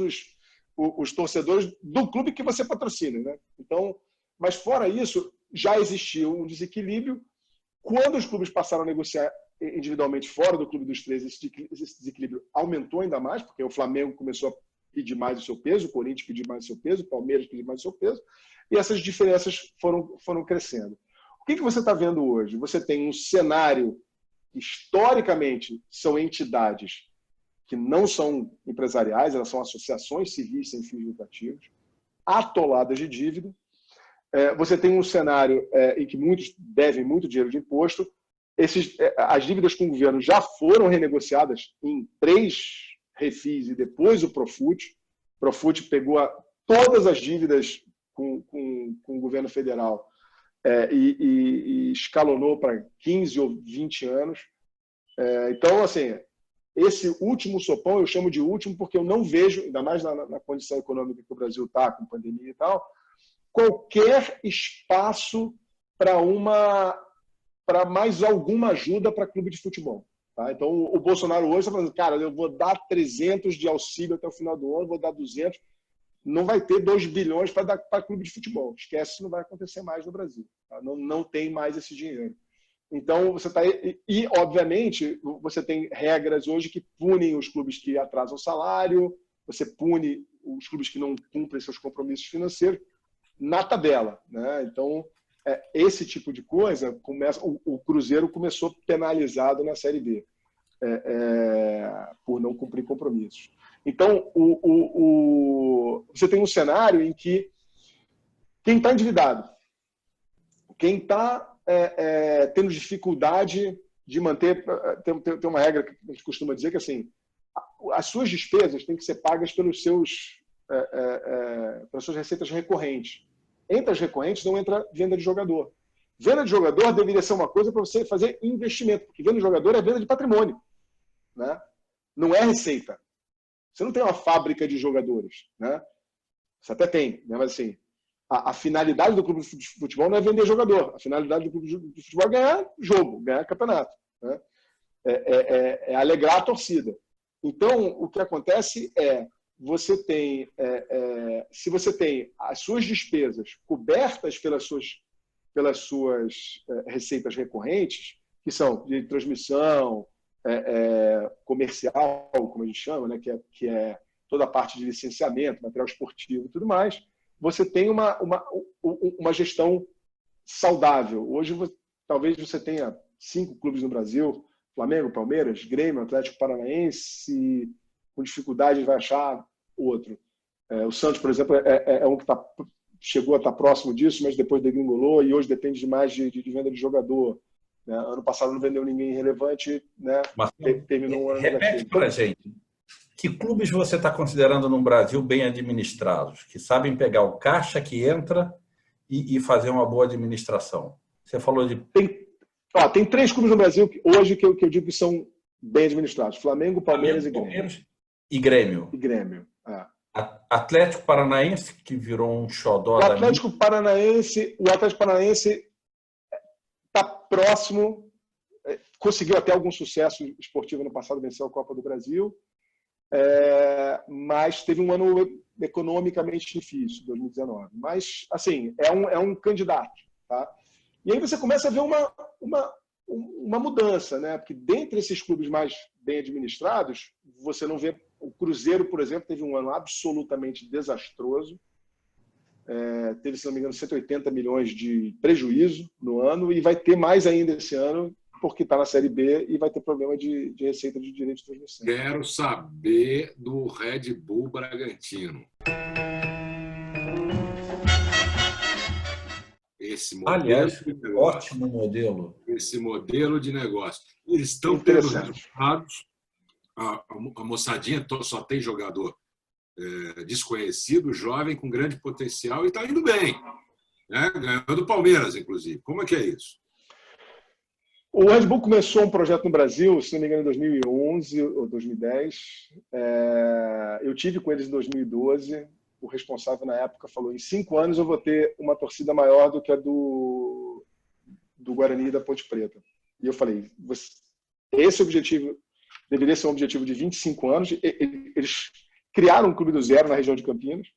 os torcedores do clube que você patrocina. Né? Então, mas fora isso, já existia um desequilíbrio Quando os clubes passaram a negociar individualmente fora do Clube dos 13, esse desequilíbrio aumentou ainda mais, porque o Flamengo começou a pedir mais o seu peso, o Corinthians pediu mais o seu peso, o Palmeiras pediu mais o seu peso, e essas diferenças foram crescendo. O que você está vendo hoje? Você tem um cenário que, historicamente, são entidades que não são empresariais, elas são associações civis sem fins lucrativos, atoladas de dívida. Você tem um cenário em que muitos devem muito dinheiro de imposto. As dívidas com o governo já foram renegociadas em 3 refis e depois o Profut. O Profut pegou todas as dívidas com o governo federal e escalonou para 15 ou 20 anos. Então, assim, esse último sopão eu chamo de último porque eu não vejo, ainda mais na condição econômica que o Brasil está, com pandemia e tal, qualquer espaço para mais alguma ajuda para clube de futebol. Tá? Então, o Bolsonaro hoje está falando, cara, eu vou dar 300 de auxílio até o final do ano, vou dar 200. Não vai ter 2 bilhões para dar para clube de futebol. Esquece, isso não vai acontecer mais no Brasil. Tá? Não tem mais esse dinheiro. Então, você está... E, obviamente, você tem regras hoje que punem os clubes que atrasam o salário, você pune os clubes que não cumprem seus compromissos financeiros na tabela. Né? Então, esse tipo de coisa, o Cruzeiro começou penalizado na Série B, por não cumprir compromissos. Então, você tem um cenário em que quem está endividado, quem está tendo dificuldade de manter... Tem uma regra que a gente costuma dizer que assim, as suas despesas têm que ser pagas pelas suas receitas recorrentes. Entre as recorrentes não entra venda de jogador. Venda de jogador deveria ser uma coisa para você fazer investimento, porque venda de jogador é venda de patrimônio. Né? Não é receita. Você não tem uma fábrica de jogadores. Né? Você até tem, né? Mas assim, a finalidade do clube de futebol não é vender jogador. A finalidade do clube de futebol é ganhar jogo, ganhar campeonato. Né? É alegrar a torcida. Então, o que acontece você tem, se você tem as suas despesas cobertas pelas suas receitas recorrentes, que são de transmissão, comercial, como a gente chama, né? que é toda a parte de licenciamento, material esportivo e tudo mais, você tem uma gestão saudável. Hoje, talvez você tenha 5 clubes no Brasil, Flamengo, Palmeiras, Grêmio, Atlético Paranaense, com dificuldade vai achar outro. O Santos, por exemplo, é um que chegou a estar próximo disso, mas depois degringolou e hoje depende mais de venda de jogador. Né? Ano passado não vendeu ninguém relevante, né? Mas, terminou um ano repete para a gente. Que clubes você está considerando no Brasil bem administrados, que sabem pegar o caixa que entra e fazer uma boa administração? Você falou de... Tem 3 clubes no Brasil hoje que eu digo que são bem administrados. Flamengo, Palmeiras e Grêmio. E Grêmio. Atlético Paranaense, que virou um xodó o Atlético Paranaense está próximo, conseguiu até algum sucesso esportivo no passado, venceu a Copa do Brasil, mas teve um ano economicamente difícil, 2019. Mas, assim, é um candidato. Tá? E aí você começa a ver uma mudança, né? Porque dentre esses clubes mais bem administrados, você não vê... O Cruzeiro, por exemplo, teve um ano absolutamente desastroso. Teve, se não me engano, 180 milhões de prejuízo no ano e vai ter mais ainda esse ano, porque está na Série B e vai ter problema de receita de direito de transmissão. Quero saber do Red Bull Bragantino. Esse modelo, aliás, ótimo modelo. Esse modelo de negócio. Eles estão tendo resultados. A moçadinha só tem jogador desconhecido, jovem, com grande potencial e está indo bem. Né? Ganhou do Palmeiras, inclusive. Como é que é isso? O Red Bull começou um projeto no Brasil, se não me engano, em 2011 ou 2010. Eu tive com eles em 2012. O responsável na época falou: em 5 anos eu vou ter uma torcida maior do que a do Guarani e da Ponte Preta. E eu falei: esse objetivo deveria ser um objetivo de 25 anos. Eles criaram um clube do zero na região de Campinas.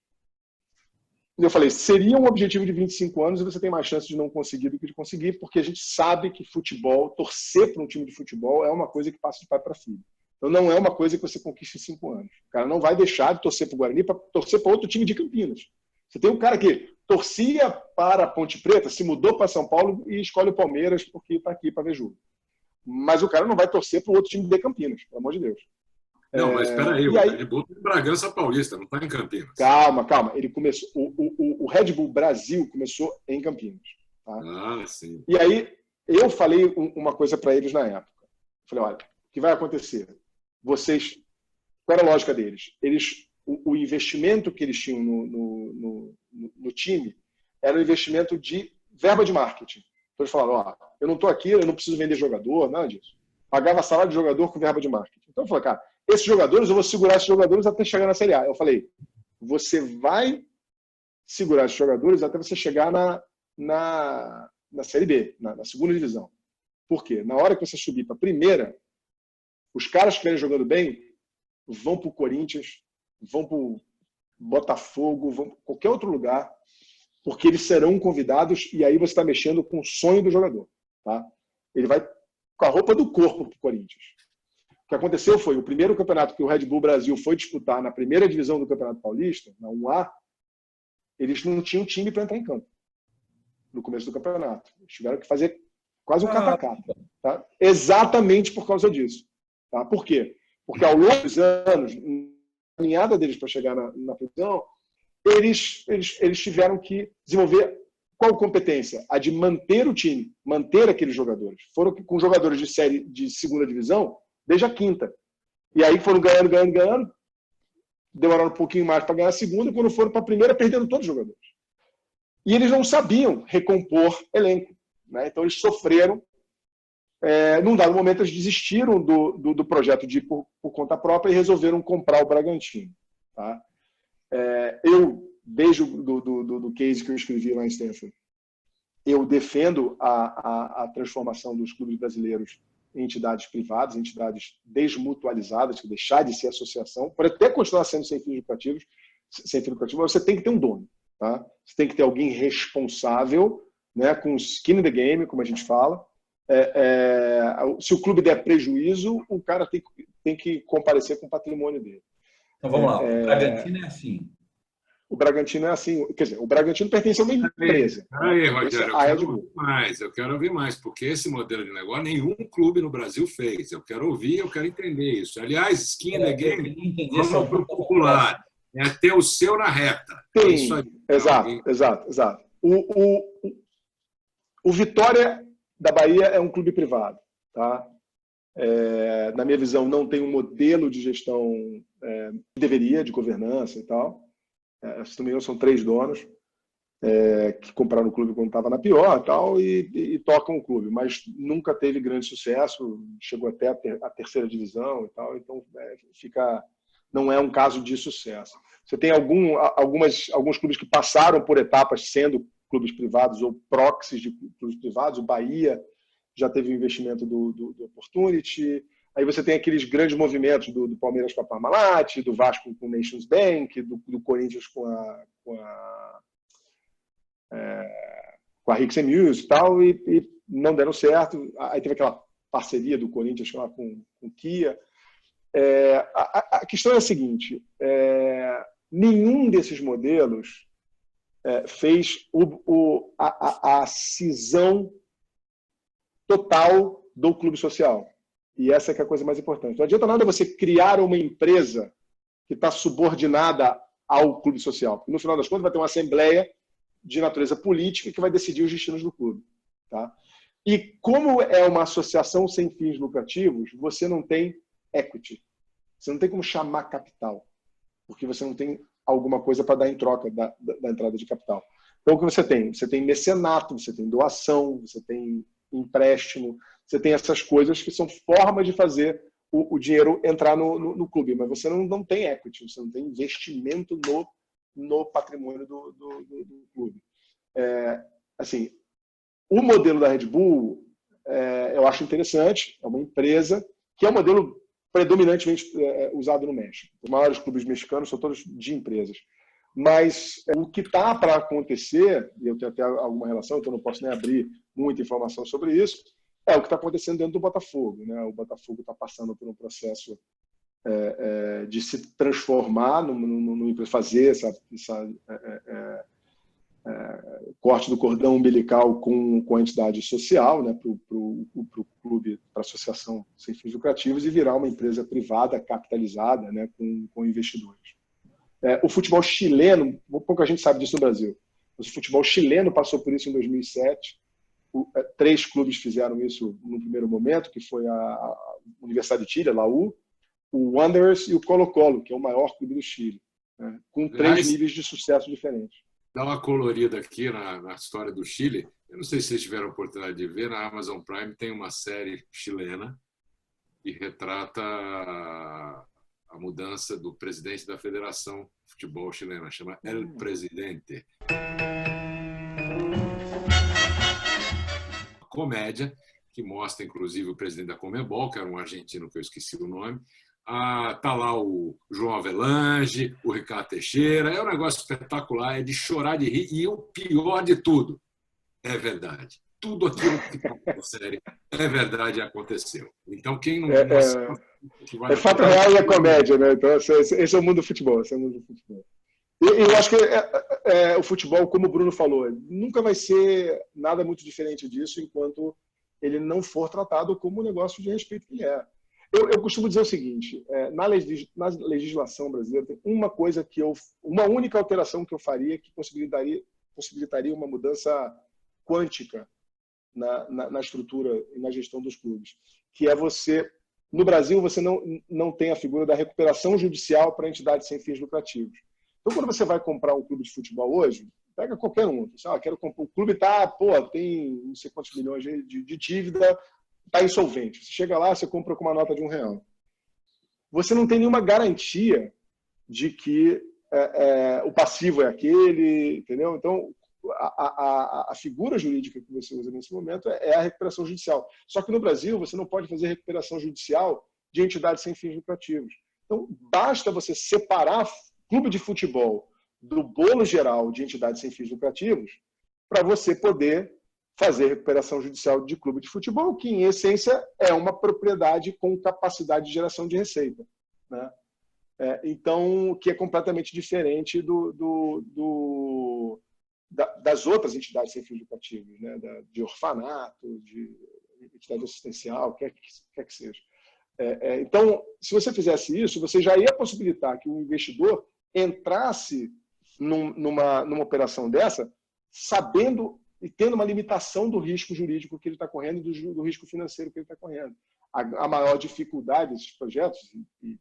eu falei, seria um objetivo de 25 anos e você tem mais chance de não conseguir do que de conseguir, porque a gente sabe que futebol, torcer para um time de futebol é uma coisa que passa de pai para filho. Então não é uma coisa que você conquista em 5 anos. O cara não vai deixar de torcer para o Guarani para torcer para outro time de Campinas. Você tem um cara que torcia para a Ponte Preta, se mudou para São Paulo e escolhe o Palmeiras porque está aqui para ver jogo. Mas o cara não vai torcer para o outro time de Campinas, pelo amor de Deus. Não, mas espera aí, o Red Bull tem Bragança Paulista, não está em Campinas. Calma. Ele começou, o Red Bull Brasil começou em Campinas. Tá? Ah, sim. E aí eu falei uma coisa para eles na época. Falei, olha, o que vai acontecer? Vocês, qual era a lógica deles? O investimento que eles tinham no time era um investimento de verba de marketing. Então eles falaram, ó, eu não estou aqui, eu não preciso vender jogador, nada disso. Pagava salário de jogador com verba de marketing. Então eu falei, cara, esses jogadores, eu vou segurar esses jogadores até chegar na Série A. Eu falei, você vai segurar esses jogadores até você chegar na Série B, na segunda divisão. Por quê? Na hora que você subir para a primeira, os caras que estiverem jogando bem vão para o Corinthians, vão para o Botafogo, vão para qualquer outro lugar, porque eles serão convidados e aí você está mexendo com o sonho do jogador. Tá? Ele vai com a roupa do corpo para o Corinthians. O que aconteceu foi, o primeiro campeonato que o Red Bull Brasil foi disputar na primeira divisão do Campeonato Paulista, na 1A, eles não tinham time para entrar em campo no começo do campeonato. Eles tiveram que fazer quase um catacata. Tá? Exatamente por causa disso. Tá? Por quê? Porque ao longo dos anos, na caminhada deles para chegar na prisão, eles tiveram que desenvolver qual competência? A de manter o time, manter aqueles jogadores. Foram com jogadores de série de segunda divisão desde a quinta. E aí foram ganhando. Demoraram um pouquinho mais para ganhar a segunda, e quando foram para a primeira, perdendo todos os jogadores. E eles não sabiam recompor elenco. Né? Então eles sofreram. Num dado momento, eles desistiram do projeto de ir por conta própria e resolveram comprar o Bragantino. Tá? Eu, desde do case que eu escrevi lá em Stanford, eu defendo a transformação dos clubes brasileiros em entidades privadas, entidades desmutualizadas, que deixar de ser associação, pode até continuar sendo sem fins lucrativos, mas você tem que ter um dono. Tá? Você tem que ter alguém responsável, né, com skin in the game, como a gente fala. Se o clube der prejuízo, o cara tem que comparecer com o patrimônio dele. Então vamos lá, o Bragantino é assim. O Bragantino é assim, quer dizer, o Bragantino pertence a uma empresa. Aí, Rogério, eu quero ouvir mais, porque esse modelo de negócio nenhum clube no Brasil fez. Eu quero ouvir, eu quero entender isso. Aliás, skin in the game, vamos para o popular. É ter o seu na reta. Tem, é isso aí. Exato. O Vitória da Bahia é um clube privado. Tá? Na minha visão, não tem um modelo de gestão que deveria, de governança e tal. Se não me engano, são 3 donos que compraram o clube quando estava na pior tal, e tocam o clube, mas nunca teve grande sucesso, chegou até a terceira divisão e tal, então não é um caso de sucesso. Você tem alguns clubes que passaram por etapas sendo clubes privados ou proxies de clubes privados. O Bahia já teve o investimento do Opportunity. Aí você tem aqueles grandes movimentos do Palmeiras com a Parmalat, do Vasco com o Nations Bank, do Corinthians com a Hicks & Mills e tal, e não deram certo. Aí teve aquela parceria do Corinthians lá com o Kia. A questão é a seguinte, nenhum desses modelos fez a cisão total do clube social. E essa é a coisa mais importante. Não adianta nada você criar uma empresa que está subordinada ao clube social. Porque, no final das contas, vai ter uma assembleia de natureza política que vai decidir os destinos do clube. Tá? E como é uma associação sem fins lucrativos, você não tem equity. Você não tem como chamar capital. Porque você não tem alguma coisa para dar em troca da entrada de capital. Então, o que você tem? Você tem mecenato, você tem doação, você tem empréstimo, você tem essas coisas que são formas de fazer o dinheiro entrar no clube, mas você não tem equity, você não tem investimento no patrimônio do clube. Assim, o modelo da Red Bull eu acho interessante, é uma empresa que é um modelo predominantemente usado no México. Os maiores clubes mexicanos são todos de empresas. Mas o que está para acontecer, e eu tenho até alguma relação, então não posso nem abrir muita informação sobre isso, é o que está acontecendo dentro do Botafogo, né? O Botafogo está passando por um processo de se transformar, fazer essa corte do cordão umbilical com a entidade social, né, para o clube, para a associação sem fins lucrativos, e virar uma empresa privada capitalizada, né, com investidores. O futebol chileno, pouca gente sabe disso no Brasil, mas o futebol chileno passou por isso em 2007. 3 clubes fizeram isso no primeiro momento, que foi a Universidade de Chile, a Laú, o Wanderers e o Colo-Colo, que é o maior clube do Chile, né, com 3 níveis de sucesso diferentes. Dá uma colorida aqui na história do Chile. Eu não sei se vocês tiveram a oportunidade de ver, na Amazon Prime tem uma série chilena que retrata a mudança do presidente da Federação de Futebol Chilena, chama El Presidente. Uma comédia que mostra, inclusive, o presidente da Conmebol, que era um argentino que eu esqueci o nome. Tá lá o João Avelange, o Ricardo Teixeira. É um negócio espetacular, é de chorar de rir. E o pior de tudo, é verdade. Tudo aquilo que está na série é verdade e aconteceu. Então, quem não... É fato real e é comédia, né? Então, esse é o mundo do futebol. Esse é o mundo do futebol. E eu acho que o futebol, como o Bruno falou, nunca vai ser nada muito diferente disso enquanto ele não for tratado como um negócio de respeito que ele é. Eu costumo dizer o seguinte, na legislação brasileira tem uma única alteração que eu faria que possibilitaria uma mudança quântica na estrutura e na gestão dos clubes, que é no Brasil, você não tem a figura da recuperação judicial para entidades sem fins lucrativos. Então, quando você vai comprar um clube de futebol hoje, pega qualquer um. Quero comprar, o clube tem não sei quantos milhões de dívida, está insolvente. Você chega lá, você compra com uma nota de R$1. Você não tem nenhuma garantia de que o passivo é aquele, entendeu? Então, a figura jurídica que você usa nesse momento é a recuperação judicial. Só que no Brasil, você não pode fazer recuperação judicial de entidades sem fins lucrativos. Então, basta você separar clube de futebol do bolo geral de entidades sem fins lucrativos para você poder fazer recuperação judicial de clube de futebol, que, em essência, é uma propriedade com capacidade de geração de receita, né? Então, que é completamente diferente das outras entidades sem fins lucrativos, né? De orfanato, de entidade assistencial, quer que seja. Então, se você fizesse isso, você já ia possibilitar que o investidor entrasse numa operação dessa, sabendo e tendo uma limitação do risco jurídico que ele está correndo e do risco financeiro que ele está correndo. A maior dificuldade desses projetos, e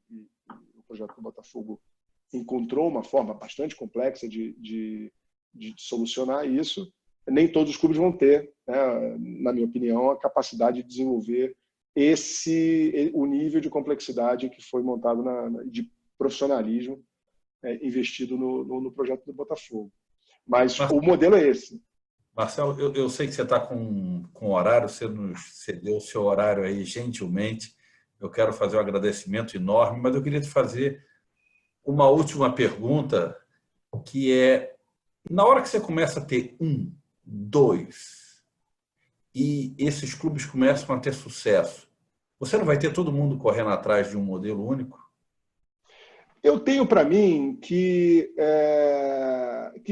o projeto do Botafogo encontrou uma forma bastante complexa de solucionar isso, nem todos os clubes vão ter, né, na minha opinião, a capacidade de desenvolver o nível de complexidade que foi montado de profissionalismo investido no projeto do Botafogo. Mas o modelo é esse. Marcelo, eu sei que você está com horário, você nos cedeu o seu horário aí gentilmente. Eu quero fazer um agradecimento enorme, mas eu queria te fazer uma última pergunta, que é, na hora que você começa a ter 1, 2, e esses clubes começam a ter sucesso, você não vai ter todo mundo correndo atrás de um modelo único? Eu tenho para mim que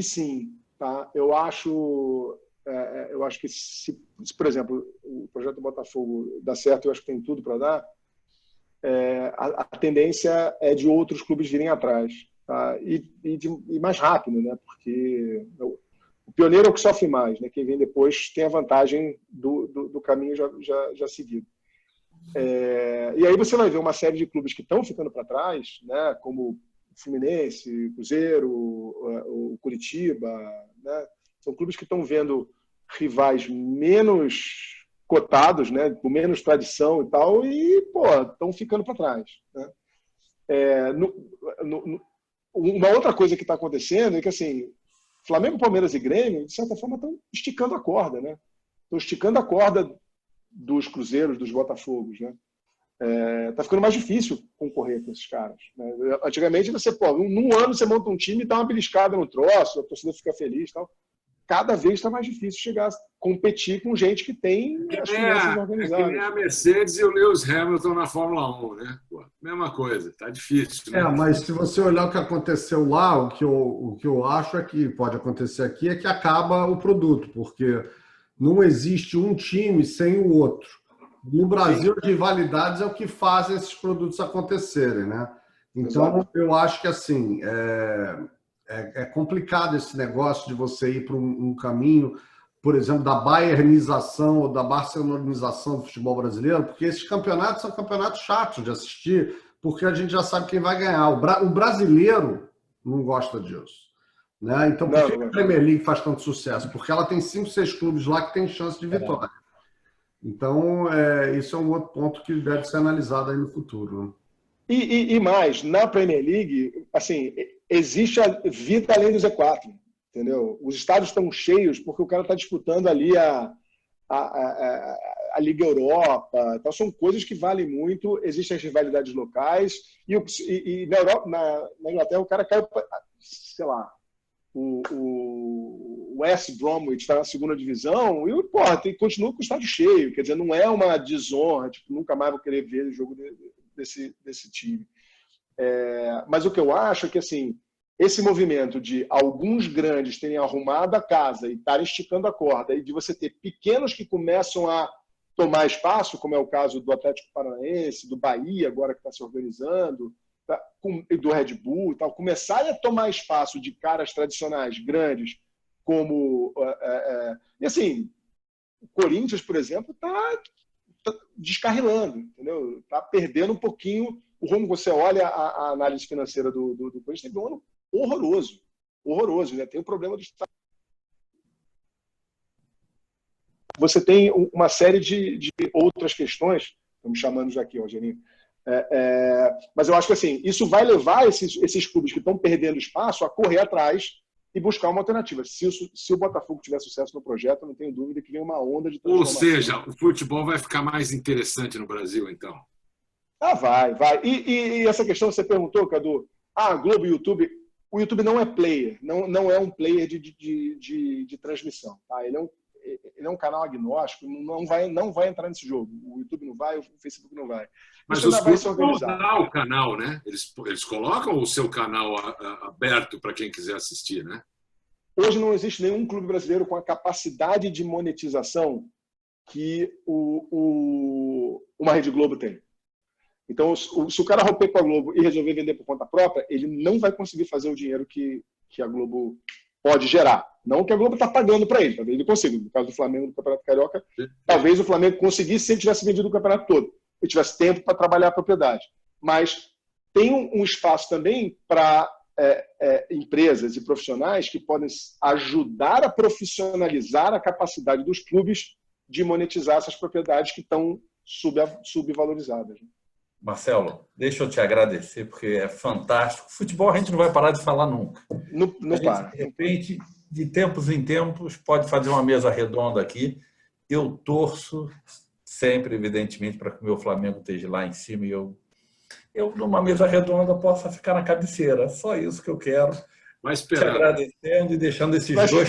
sim. Tá? Eu acho que se, por exemplo, o projeto do Botafogo dá certo, eu acho que tem tudo para dar, a tendência é de outros clubes virem atrás, tá? E mais rápido, né? Porque o pioneiro é o que sofre mais, né? Quem vem depois tem a vantagem do caminho já seguido. E aí você vai ver uma série de clubes que estão ficando para trás, né? Como Fluminense, Cruzeiro, o Curitiba, né? São clubes que estão vendo rivais menos cotados, né? Com menos tradição e tal, e estão ficando para trás, né? Uma outra coisa que está acontecendo é que, assim, Flamengo, Palmeiras e Grêmio, de certa forma, estão esticando a corda, né? Estão esticando a corda dos Cruzeiros, dos Botafogos, né? Tá ficando mais difícil concorrer com esses caras, né? Antigamente, num ano você monta um time e dá uma beliscada no troço, a torcida fica feliz e tal. Cada vez está mais difícil chegar a competir com gente que tem as finanças organizadas. É que nem a Mercedes e o Lewis Hamilton na Fórmula 1, né? Pô, mesma coisa, tá difícil. Né? Mas se você olhar o que aconteceu lá, o que eu acho é que pode acontecer aqui é que acaba o produto, porque não existe um time sem o outro. No Brasil, as rivalidades é o que faz esses produtos acontecerem, né? Então, eu acho que assim é complicado esse negócio de você ir para um caminho, por exemplo, da bayernização ou da barcelonização do futebol brasileiro, porque esses campeonatos são campeonatos chatos de assistir, porque a gente já sabe quem vai ganhar. O brasileiro não gosta disso. Né? Então, por que a Premier League faz tanto sucesso? Porque ela tem 5, 6 clubes lá que têm chance de vitória. Então, isso é um outro ponto que deve ser analisado aí no futuro. Né? E mais, na Premier League, assim, existe a vida além do Z4, entendeu? Os estádios estão cheios porque o cara está disputando ali a Liga Europa. Então, são coisas que valem muito. Existem as rivalidades locais. E na Europa, na Inglaterra, o cara caiu, sei lá, o West Bromwich está na segunda divisão e continua com o estádio cheio. Quer dizer, não é uma desonra, tipo, nunca mais vou querer ver o jogo desse time. Mas o que eu acho é que assim, esse movimento de alguns grandes terem arrumado a casa e estarem esticando a corda, e de você ter pequenos que começam a tomar espaço, como é o caso do Atlético Paranaense, do Bahia, agora que está se organizando, do Red Bull, tal, começarem a tomar espaço de caras tradicionais grandes, como... E assim, o Corinthians, por exemplo, está descarrilando, entendeu? Está perdendo um pouquinho o rumo. Você olha a análise financeira do Corinthians, teve um ano horroroso, né? Tem o problema do Estado. Você tem uma série de outras questões, estamos chamando já aqui, Rogerinho, mas eu acho que assim, isso vai levar esses clubes que estão perdendo espaço a correr atrás e buscar uma alternativa. Se o Botafogo tiver sucesso no projeto, eu não tenho dúvida que vem uma onda de transformação. Ou seja, o futebol vai ficar mais interessante no Brasil, então? Vai. E essa questão que você perguntou, Cadu, Globo e YouTube, o YouTube não é player, não é um player de transmissão. Tá? Ele é um canal agnóstico, não vai entrar nesse jogo. O YouTube não vai, o Facebook não vai. Mas os clubes vão dar o canal, né? Eles colocam o seu canal aberto para quem quiser assistir, né? Hoje não existe nenhum clube brasileiro com a capacidade de monetização que uma Rede Globo tem. Então, se o cara romper com a Globo e resolver vender por conta própria, ele não vai conseguir fazer o dinheiro que a Globo pode gerar. Não que a Globo está pagando para ele, talvez ele consiga. No caso do Flamengo, no Campeonato Carioca, talvez o Flamengo conseguisse se ele tivesse vendido o campeonato todo. E tivesse tempo para trabalhar a propriedade. Mas tem um espaço também para empresas e profissionais que podem ajudar a profissionalizar a capacidade dos clubes de monetizar essas propriedades que estão subvalorizadas. Marcelo, deixa eu te agradecer, porque é fantástico. Futebol a gente não vai parar de falar nunca. Não para. De repente, de tempos em tempos, pode fazer uma mesa redonda aqui. Eu torço sempre, evidentemente, para que o meu Flamengo esteja lá em cima e eu numa mesa redonda, possa ficar na cabeceira. Só isso que eu quero. Mas te agradecendo e deixando esses dois...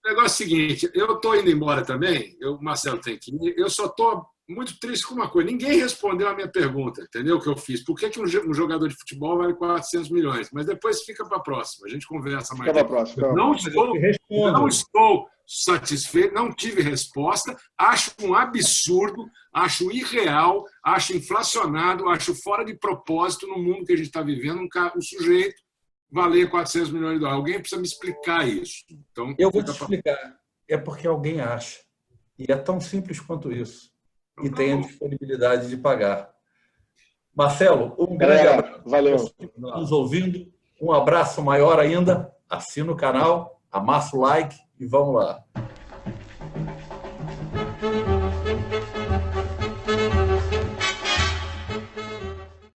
O negócio é o seguinte, eu estou indo embora também, o Marcelo tem que ir, eu só estou muito triste com uma coisa. Ninguém respondeu a minha pergunta, entendeu? O que eu fiz. Por que um jogador de futebol vale 400 milhões? Mas depois fica para a próxima. A gente conversa mais. Fica para a próxima. Não estou satisfeito, não tive resposta. Acho um absurdo, acho irreal, acho inflacionado, acho fora de propósito no mundo que a gente está vivendo um sujeito valer 400 milhões de dólares. Alguém precisa me explicar isso. Então, eu vou te explicar. É porque alguém acha. E é tão simples quanto isso. E tem a disponibilidade de pagar. Marcelo, um grande abraço. Valeu. Nos ouvindo. Um abraço maior ainda. Assina o canal, amassa o like e vamos lá.